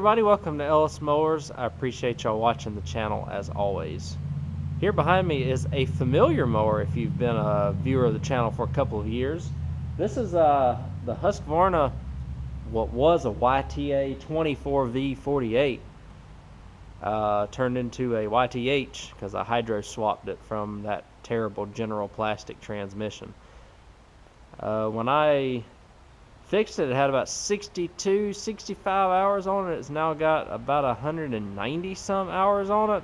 everybody, welcome to Ellis Mowers. I appreciate y'all watching the channel as always. Here behind me is a familiar mower if you've been a viewer of the channel for a couple of years. This is the Husqvarna, what was a YTA 24V48, turned into a YTH because I hydro swapped it from that terrible General Plastic transmission. When I fixed it, it had about 65 hours on it. It's now got about 190 some hours on it.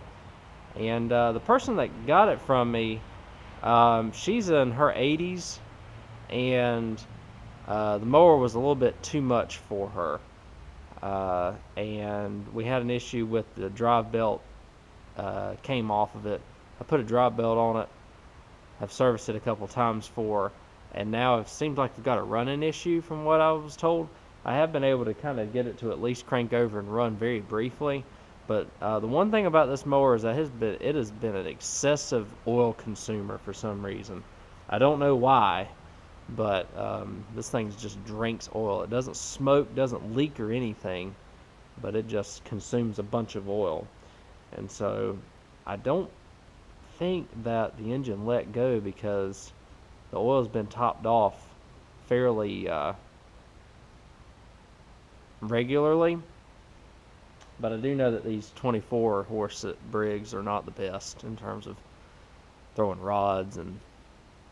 And the person that got it from me, she's in her 80s, and the mower was a little bit too much for her. And we had an issue with the drive belt, came off of it. I put a drive belt on it. I've serviced it a couple times for, and now it seems like we've got a running issue from what I was told. I have been able to kind of get it to at least crank over and run very briefly. But the one thing about this mower is that it has been an excessive oil consumer for some reason. I don't know why, but this thing just drinks oil. It doesn't smoke, doesn't leak or anything, but it just consumes a bunch of oil. And so I don't think that the engine let go because the oil's been topped off fairly regularly. But I do know that these 24 horse Briggs are not the best in terms of throwing rods and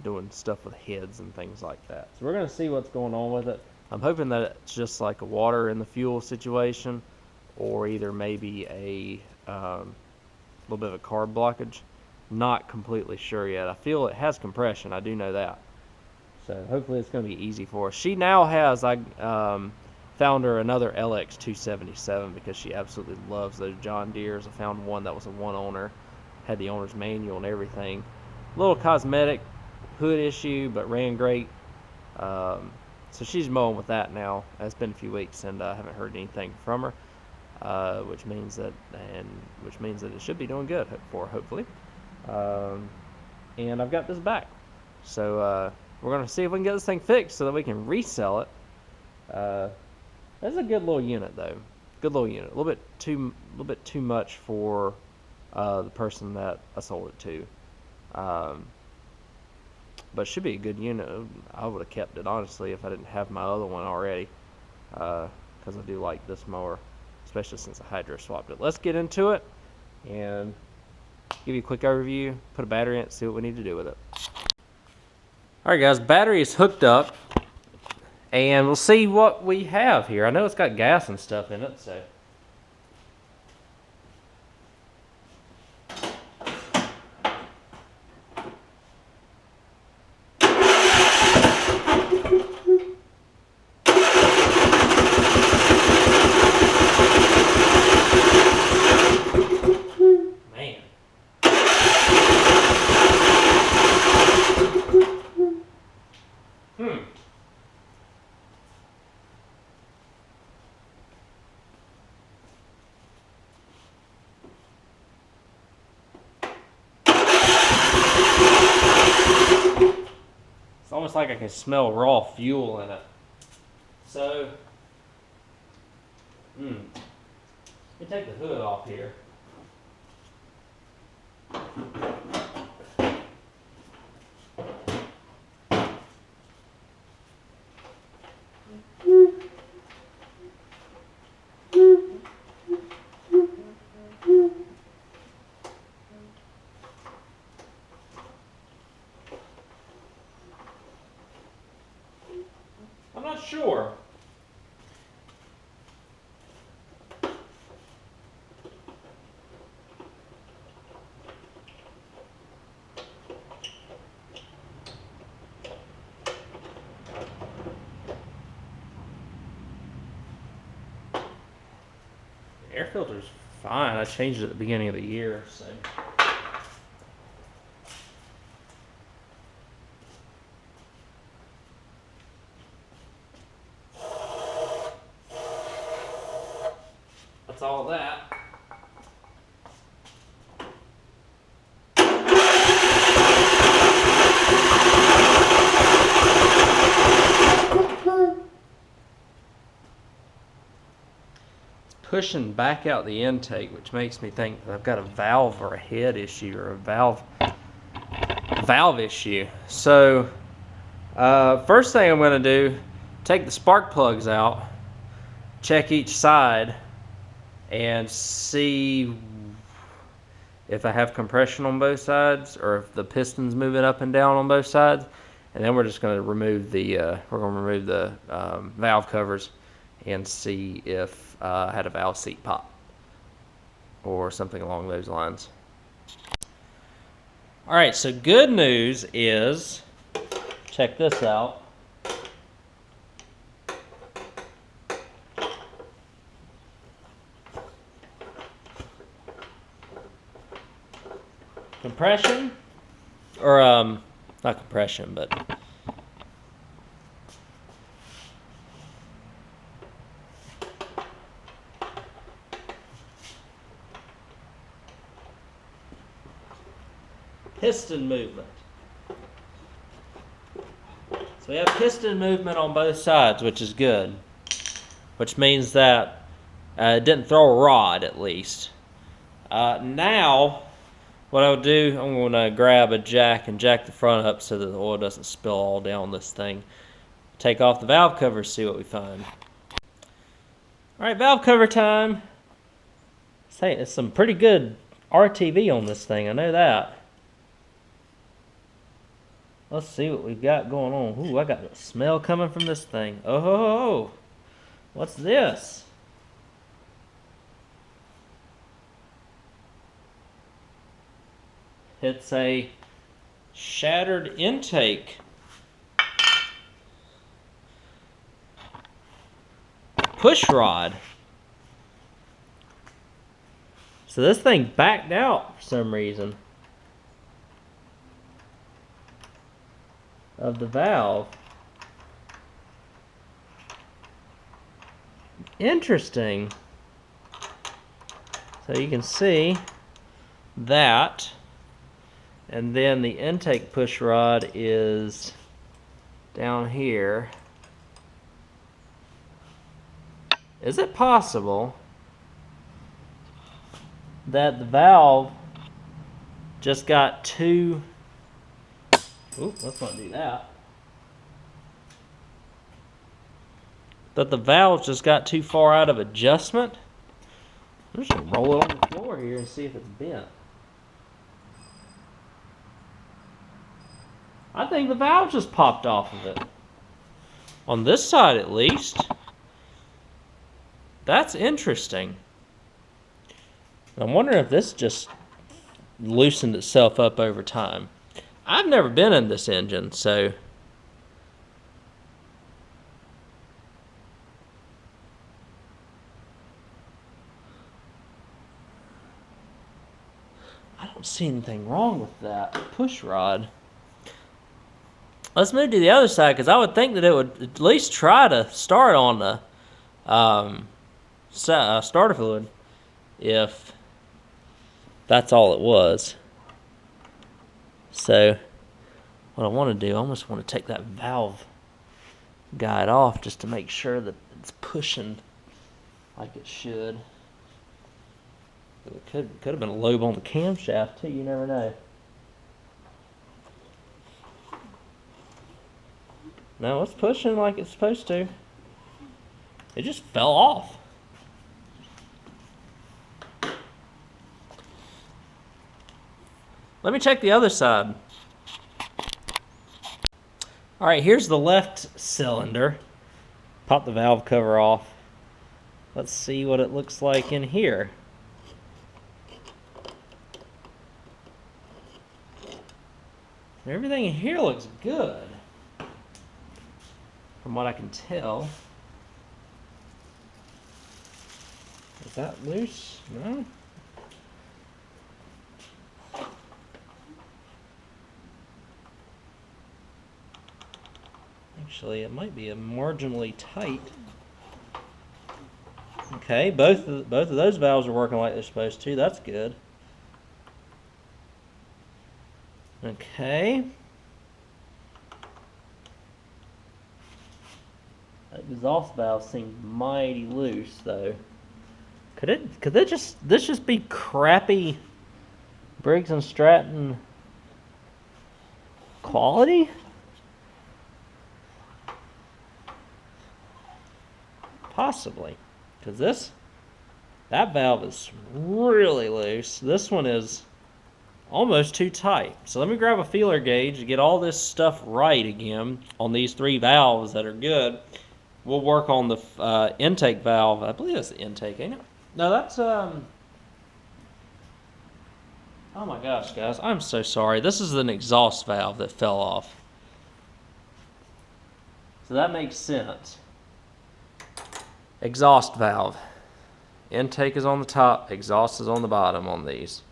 doing stuff with heads and things like that. So we're going to see what's going on with it. I'm hoping that it's just like a water in the fuel situation, or either maybe a little bit of a carb blockage. Not completely sure yet. I feel it has compression. I do know that. So hopefully it's going to be easy for her. She now has, I found her another LX 277 because she absolutely loves those John Deeres. I found one that was a one owner, had the owner's manual and everything. Little cosmetic hood issue, but ran great. So she's mowing with that now. It's been a few weeks and I haven't heard anything from her, which means that it should be doing good for her, hopefully. And I've got this back, so we're gonna see if we can get this thing fixed so that we can resell it. That's a good little unit, though. Good little unit. A little bit too much for the person that I sold it to. But it should be a good unit. I would have kept it, honestly, if I didn't have my other one already, because I do like this mower, especially since I hydro swapped it. Let's get into it and give you a quick overview, put a battery in it, see what we need to do with it. Alright guys, battery is hooked up, and we'll see what we have here. I know it's got gas and stuff in it, so. It's almost like I can smell raw fuel in it. So, let me take the hood off here. I'm not sure. The air filter's fine. I changed it at the beginning of the year, so. That's all of that. pushing back out the intake, which makes me think that I've got a valve or a head issue or a valve issue. So first thing I'm going to do, take the spark plugs out, check each side, and see if I have compression on both sides or if the piston's moving up and down on both sides. And then we're just going to remove the valve covers and see if I had a valve seat pop or something along those lines. All right, so good news is, check this out. Compression, or not compression, but piston movement. So we have piston movement on both sides, which is good, which means that it didn't throw a rod, at least. Now what I'll do, I'm going to grab a jack and jack the front up so that the oil doesn't spill all down this thing. Take off the valve cover, see what we find. Alright, valve cover time. Say, it's some pretty good RTV on this thing, I know that. Let's see what we've got going on. Ooh, I got a smell coming from this thing. Oh, what's this? It's a shattered intake. Push rod. So this thing backed out for some reason of the valve. Interesting. So you can see that. And then the intake push rod is down here. Is it possible that the valve just got too... Ooh, let's not do that. That the valve just got too far out of adjustment? I'm just going to roll it on the floor here and see if it's bent. I think the valve just popped off of it. On this side, at least. That's interesting. I'm wondering if this just loosened itself up over time. I've never been in this engine, so... I don't see anything wrong with that push rod. Let's move to the other side, because I would think that it would at least try to start on the starter fluid, if that's all it was. So what I want to do, I almost want to take that valve guide off just to make sure that it's pushing like it should. It could have been a lobe on the camshaft too, you never know. No, it's pushing like it's supposed to. It just fell off. Let me check the other side. Alright, here's the left cylinder. Pop the valve cover off. Let's see what it looks like in here. Everything in here looks good, from what I can tell. Is that loose? No? Actually, it might be marginally tight. Okay, both of those valves are working like they're supposed to. That's good. Okay. That exhaust valve seems mighty loose, though. Could this just be crappy Briggs and Stratton quality? Possibly, because that valve is really loose. This one is almost too tight. So let me grab a feeler gauge to get all this stuff right again on these 3 valves that are good. We'll work on the intake valve. I believe that's the intake, ain't it? No, that's oh my gosh, guys, I'm so sorry. This is an exhaust valve that fell off. So that makes sense. Exhaust valve. Intake is on the top, exhaust is on the bottom on these.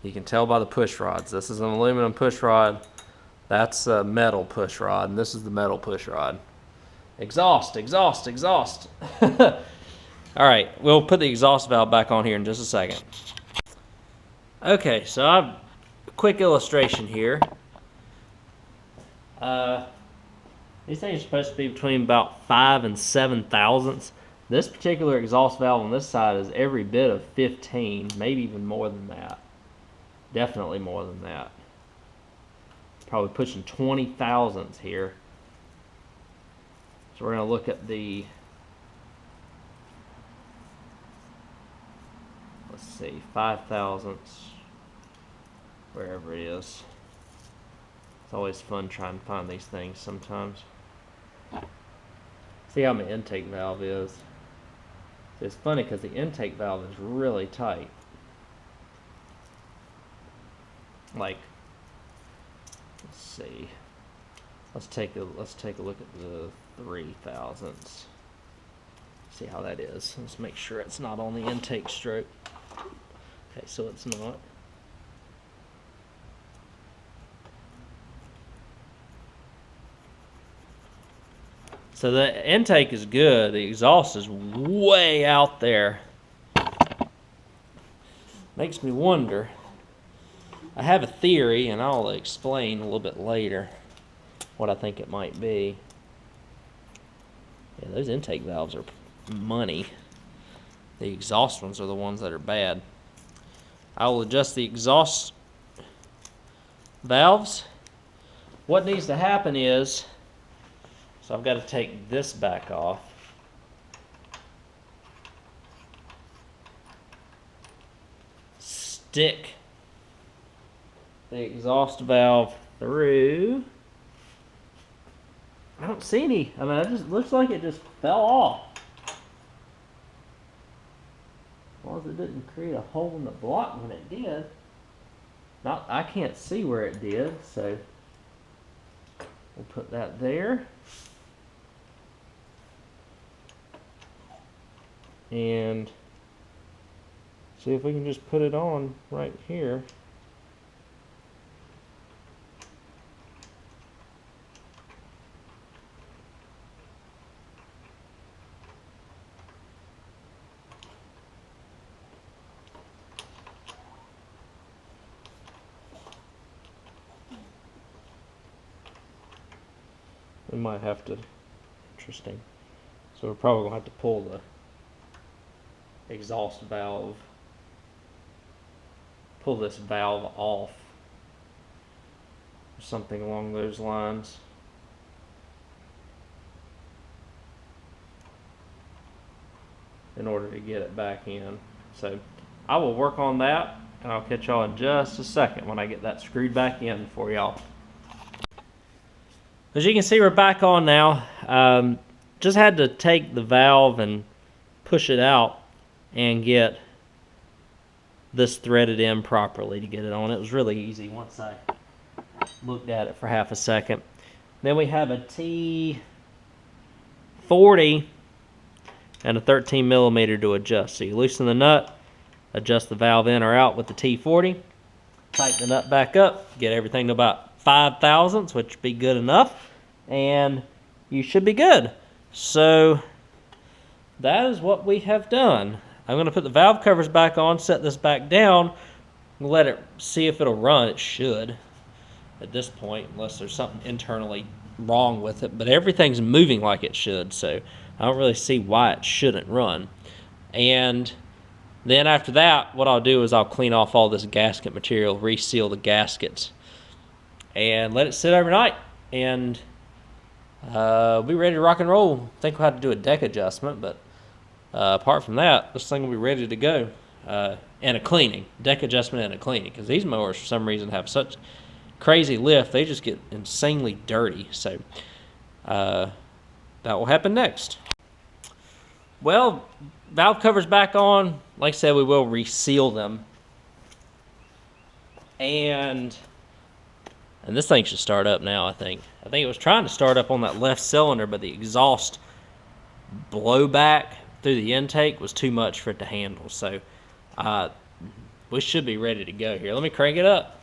You can tell by the push rods. This is an aluminum push rod. That's a metal push rod, and this is the metal push rod. Exhaust, exhaust, exhaust. All right, we'll put the exhaust valve back on here in just a second. Okay, so I've a quick illustration here. These things are supposed to be between about 5 and 7 thousandths. This particular exhaust valve on this side is every bit of 15, maybe even more than that. Definitely more than that. Probably pushing 20 thousandths here. So we're going to look at the, let's see, 5 thousandths, wherever it is. It's always fun trying to find these things sometimes. See how my intake valve is. It's funny because the intake valve is really tight. Like, let's see. Let's take a look at the 3 thousandths. See how that is. Let's make sure it's not on the intake stroke. Okay, so it's not. So the intake is good. The exhaust is way out there. Makes me wonder. I have a theory, and I'll explain a little bit later what I think it might be. Yeah, those intake valves are money. The exhaust ones are the ones that are bad. I will adjust the exhaust valves. What needs to happen is, so I've got to take this back off. Stick the exhaust valve through. I don't see any. I mean, it just looks like it just fell off. As long as it didn't create a hole in the block when it did. I can't see where it did, so we'll put that there. And see if we can just put it on right here. We might have to, interesting. So we're probably gonna have to pull the exhaust valve, pull this valve off, or something along those lines. In order to get it back in. So I will work on that, and I'll catch y'all in just a second when I get that screwed back in for y'all. As you can see, we're back on now. Just had to take the valve and push it out and get this threaded in properly to get it on. It was really easy once I looked at it for half a second. Then we have a T40 and a 13 millimeter to adjust. So you loosen the nut, adjust the valve in or out with the T40, tighten the nut back up, get everything to about 5 thousandths, which would be good enough, and you should be good. So that is what we have done. I'm going to put the valve covers back on, set this back down, and let it see if it'll run. It should at this point, unless there's something internally wrong with it, but everything's moving like it should, so I don't really see why it shouldn't run. And Then after that, what I'll do is I'll clean off all this gasket material, reseal the gaskets, and let it sit overnight, and we'll be ready to rock and roll. I think we'll have to do a deck adjustment, but apart from that, this thing will be ready to go. And a cleaning, deck adjustment and a cleaning, because these mowers for some reason have such crazy lift, they just get insanely dirty. So that will happen next. Well, valve cover's back on. Like I said, we will reseal them, and this thing should start up now. I think it was trying to start up on that left cylinder, but the exhaust blowback through the intake was too much for it to handle. So we should be ready to go here. Let me crank it up.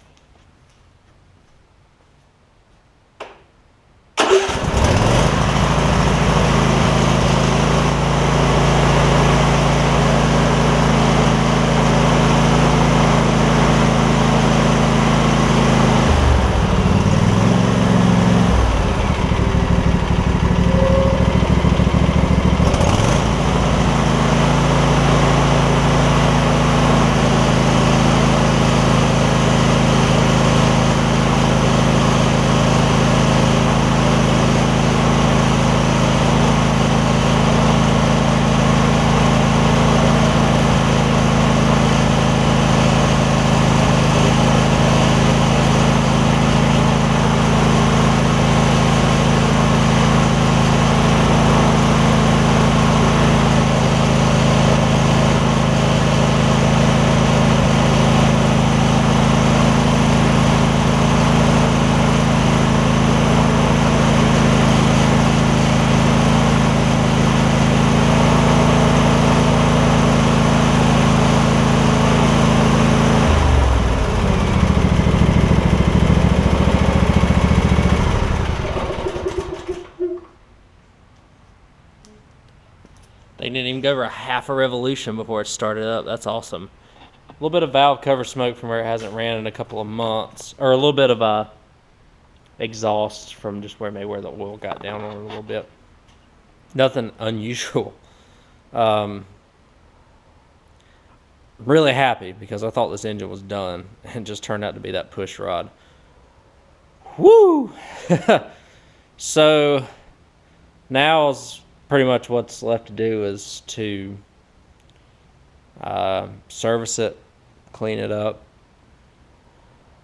They didn't even go over a half a revolution before it started up. That's awesome. A little bit of valve cover smoke from where it hasn't ran in a couple of months, or a little bit of exhaust from just where maybe where the oil got down on it a little bit. Nothing unusual. Really happy because I thought this engine was done and just turned out to be that push rod. Woo! So now is pretty much what's left to do is to service it, clean it up.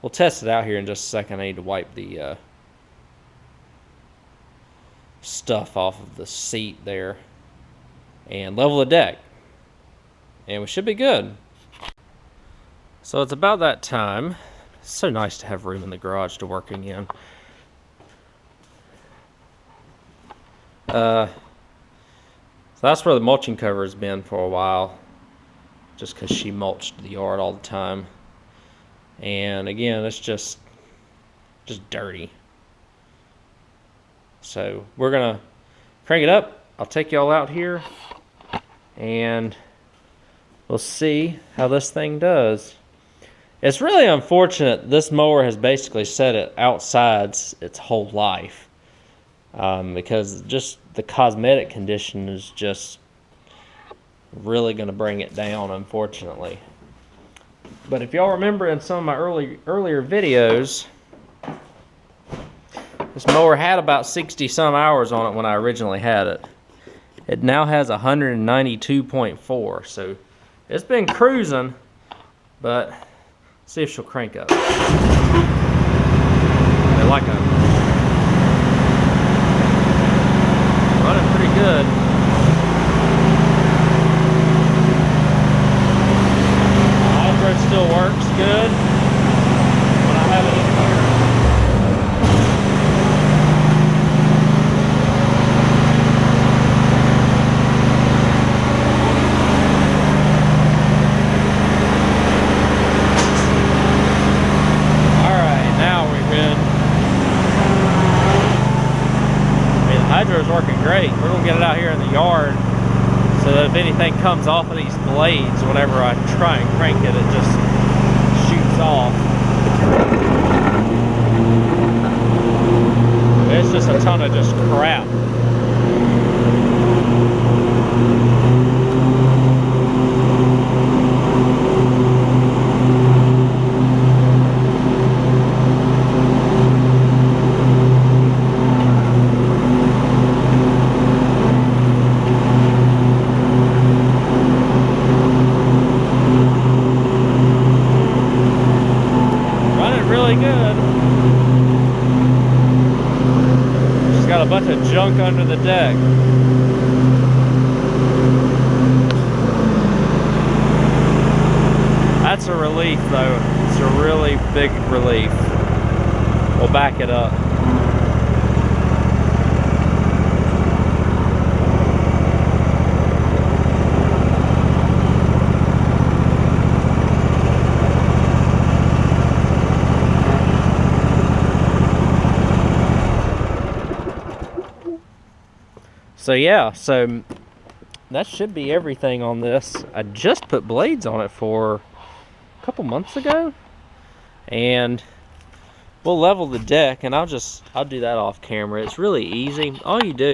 We'll test it out here in just a second. I need to wipe the stuff off of the seat there and level the deck, and we should be good. So it's about that time. It's so nice to have room in the garage to work again. So that's where the mulching cover has been for a while, just because she mulched the yard all the time. And again, it's just dirty. So we're gonna crank it up. I'll take y'all out here and we'll see how this thing does. It's really unfortunate this mower has basically set it outside its whole life, because just the cosmetic condition is just really going to bring it down, unfortunately. But if y'all remember in some of my earlier videos, this mower had about 60 some hours on it when I originally had it. It now has 192.4, so it's been cruising, but see if she'll crank up. They like a running pretty good. Hydro still works good when I have it in here. Hydro's working great. We're gonna get it out here in the yard so that if anything comes off of these blades, whenever I try and crank it, it just shoots off. It's just a ton of just crap. bunch of junk under the deck. That's a relief though. It's a really big relief. We'll back it up. So yeah, so that should be everything on this. I just put blades on it for a couple months ago, and we'll level the deck, and I'll do that off camera. It's really easy. All you do,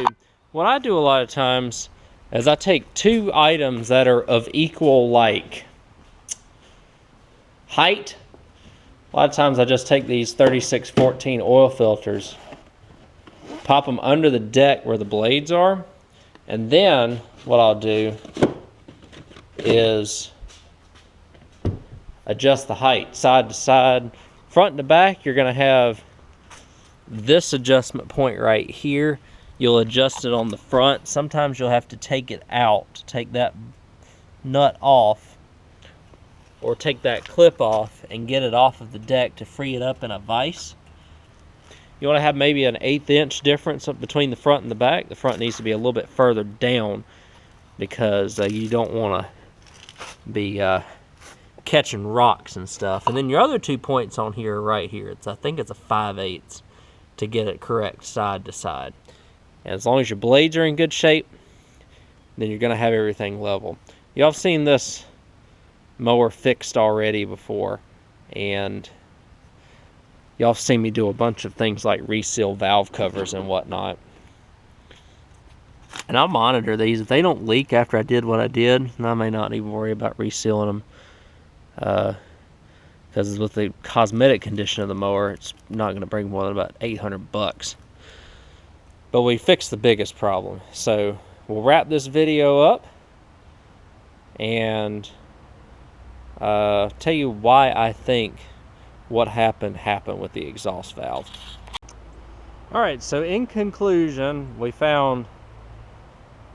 what I do a lot of times is I take two items that are of equal like height. A lot of times I just take these 3614 oil filters, pop them under the deck where the blades are, and then what I'll do is adjust the height side to side. Front to back, you're going to have this adjustment point right here. You'll adjust it on the front. Sometimes you'll have to take it out, take that nut off, or take that clip off and get it off of the deck to free it up in a vise. You want to have maybe an 1/8 inch difference between the front and the back. The front needs to be a little bit further down because you don't want to be catching rocks and stuff. And then your other 2 points on here are right here. I think it's a 5/8 to get it correct side to side. And as long as your blades are in good shape, then you're going to have everything level. Y'all have seen this mower fixed already before, and y'all have seen me do a bunch of things like reseal valve covers and whatnot. And I'll monitor these. If they don't leak after I did what I did, then I may not even worry about resealing them. Because with the cosmetic condition of the mower, it's not going to bring more than about 800 bucks. But we fixed the biggest problem. So we'll wrap this video up and tell you why I think what happened with the exhaust valve. Alright, so in conclusion, we found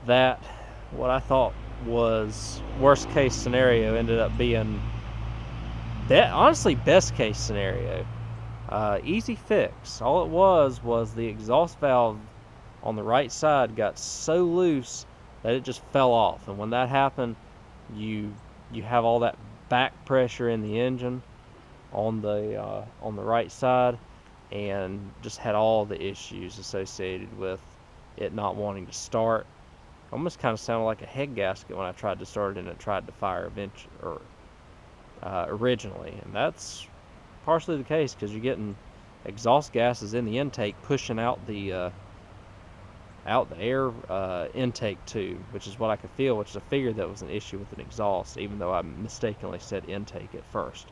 that what I thought was worst case scenario ended up being honestly best case scenario. Easy fix. All it was the exhaust valve on the right side got so loose that it just fell off, and when that happened, you have all that back pressure in the engine on the right side, and just had all the issues associated with it not wanting to start. Almost kind of sounded like a head gasket when I tried to start it and it tried to fire originally, and that's partially the case because you're getting exhaust gases in the intake pushing out the air intake tube, which is what I could feel, which is I figured that was an issue with an exhaust, even though I mistakenly said intake at first.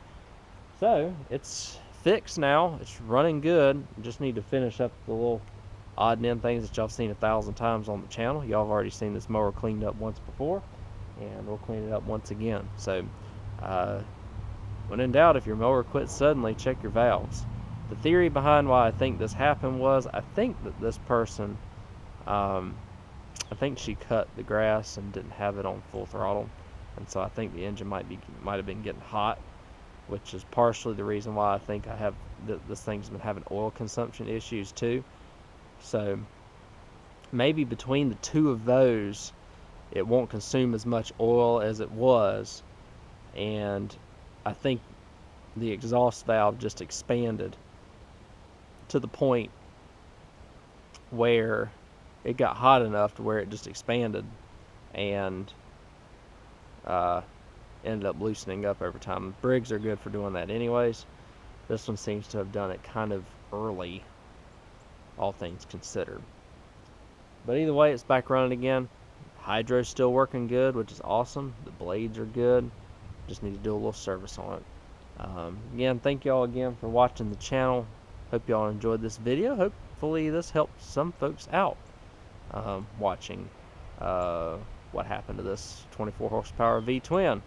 So it's fixed now, it's running good. You just need to finish up the little odd and end things that y'all have seen 1,000 times on the channel. Y'all have already seen this mower cleaned up once before, and we'll clean it up once again. So when in doubt, if your mower quits suddenly, check your valves. The theory behind why I think this happened was, I think that this person, I think she cut the grass and didn't have it on full throttle, and so I think the engine might have been getting hot, which is partially the reason why I think this thing's been having oil consumption issues too. So maybe between the two of those, it won't consume as much oil as it was, and I think the exhaust valve just expanded to the point where it got hot enough to where it just expanded and ended up loosening up over time. Briggs are good for doing that anyways. This one seems to have done it kind of early, all things considered. But either way, it's back running again. Hydro's still working good, which is awesome. The blades are good. Just need to do a little service on it. Again, thank y'all again for watching the channel. Hope y'all enjoyed this video. Hopefully this helped some folks out watching what happened to this 24 horsepower V-twin.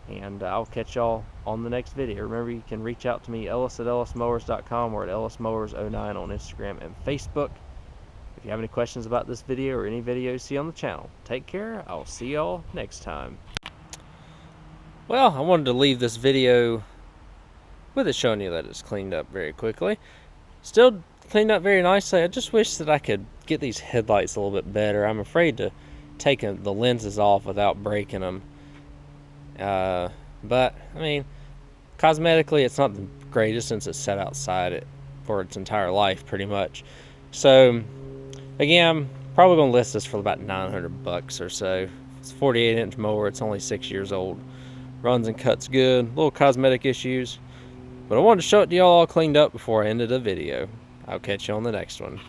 And I'll catch y'all on the next video. Remember, you can reach out to me, Ellis at ellismowers.com, or at ellismowers09 on Instagram and Facebook. If you have any questions about this video or any video you see on the channel, take care. I'll see y'all next time. Well, I wanted to leave this video with it showing you that it's cleaned up very quickly. Still cleaned up very nicely. I just wish that I could get these headlights a little bit better. I'm afraid to take the lenses off without breaking them. But, I mean, cosmetically it's not the greatest since it's set outside it for its entire life pretty much. So, again, I'm probably going to list this for about 900 bucks or so. It's a 48-inch mower. It's only 6 years old. Runs and cuts good. Little cosmetic issues. But I wanted to show it to y'all all cleaned up before I ended the video. I'll catch you on the next one.